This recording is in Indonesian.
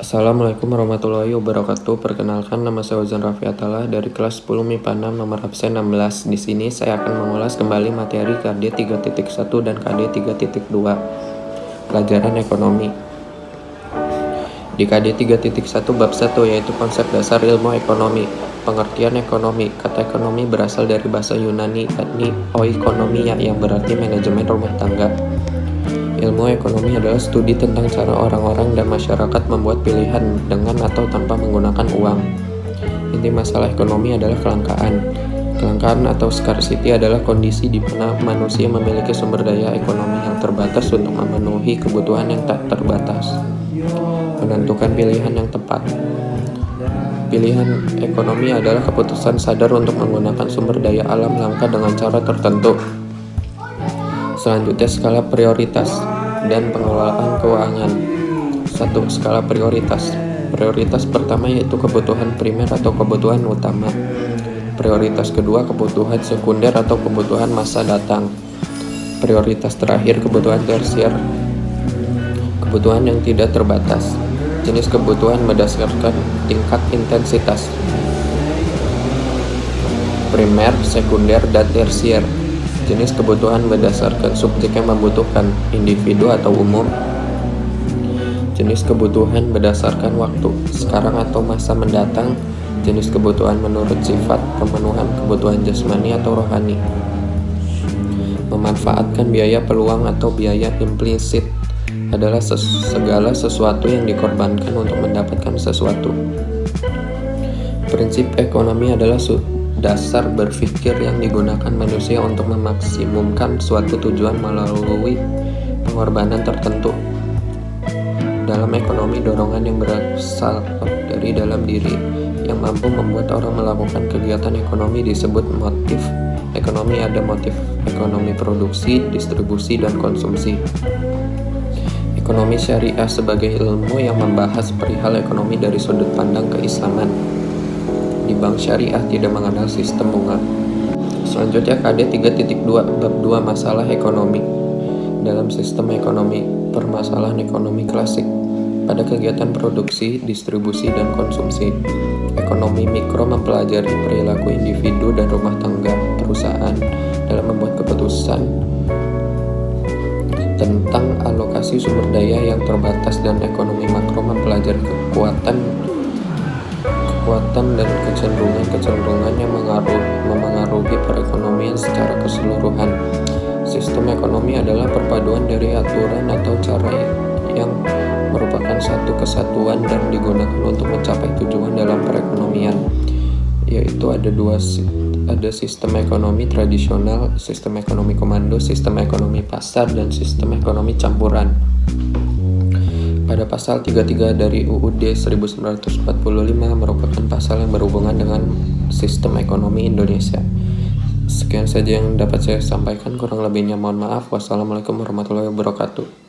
Assalamualaikum warahmatullahi wabarakatuh. Perkenalkan, nama saya Ozan Raffi Atala dari kelas 10 MIPA 6 nomor absen 16. Di sini saya akan mengulas kembali materi KD 3.1 dan KD 3.2 pelajaran ekonomi. Di KD 3.1 bab 1 yaitu konsep dasar ilmu ekonomi. Pengertian ekonomi. Kata ekonomi berasal dari bahasa Yunani yakni oikonomia yang berarti manajemen rumah tangga. Ilmu ekonomi adalah studi tentang cara orang-orang dan masyarakat membuat pilihan dengan atau tanpa menggunakan uang. Inti masalah ekonomi adalah kelangkaan. Kelangkaan atau scarcity adalah kondisi di mana manusia memiliki sumber daya ekonomi yang terbatas untuk memenuhi kebutuhan yang tak terbatas. Menentukan pilihan yang tepat. Pilihan ekonomi adalah keputusan sadar untuk menggunakan sumber daya alam langka dengan cara tertentu. Selanjutnya, skala prioritas dan pengelolaan keuangan. 1. Skala prioritas. Prioritas pertama yaitu kebutuhan primer atau kebutuhan utama. Prioritas kedua kebutuhan sekunder atau kebutuhan masa datang. Prioritas terakhir kebutuhan tersier, kebutuhan yang tidak terbatas. Jenis kebutuhan berdasarkan tingkat intensitas. Primer, sekunder, dan tersier. Jenis kebutuhan berdasarkan subjek yang membutuhkan, individu atau umum. Jenis kebutuhan berdasarkan waktu, sekarang atau masa mendatang. Jenis kebutuhan menurut sifat, pemenuhan kebutuhan jasmani atau rohani. Memanfaatkan biaya peluang atau biaya implisit adalah segala sesuatu yang dikorbankan untuk mendapatkan sesuatu. Prinsip ekonomi adalah dasar berpikir yang digunakan manusia untuk memaksimumkan suatu tujuan melalui pengorbanan tertentu. Dalam ekonomi, dorongan yang berasal dari dalam diri yang mampu membuat orang melakukan kegiatan ekonomi disebut motif ekonomi. Ada motif ekonomi produksi, distribusi, dan konsumsi. Ekonomi syariah sebagai ilmu yang membahas perihal ekonomi dari sudut pandang keislaman. Di bank syariah tidak mengenal sistem bunga. Selanjutnya KD 3.2 bab 2 masalah ekonomi. Dalam sistem ekonomi, permasalahan ekonomi klasik pada kegiatan produksi, distribusi, dan konsumsi. Ekonomi mikro mempelajari perilaku individu dan rumah tangga perusahaan dalam membuat keputusan tentang alokasi sumber daya yang terbatas, dan ekonomi makro mempelajari kekuatan dan kecenderungan yang memengaruhi perekonomian secara keseluruhan. Sistem ekonomi adalah perpaduan dari aturan atau cara yang merupakan satu kesatuan dan digunakan untuk mencapai tujuan dalam perekonomian, yaitu ada sistem ekonomi tradisional, sistem ekonomi komando, sistem ekonomi pasar, dan sistem ekonomi campuran. Pada pasal 33 dari UUD 1945 merupakan pasal yang berhubungan dengan sistem ekonomi Indonesia. Sekian saja yang dapat saya sampaikan, kurang lebihnya mohon maaf. Wassalamualaikum warahmatullahi wabarakatuh.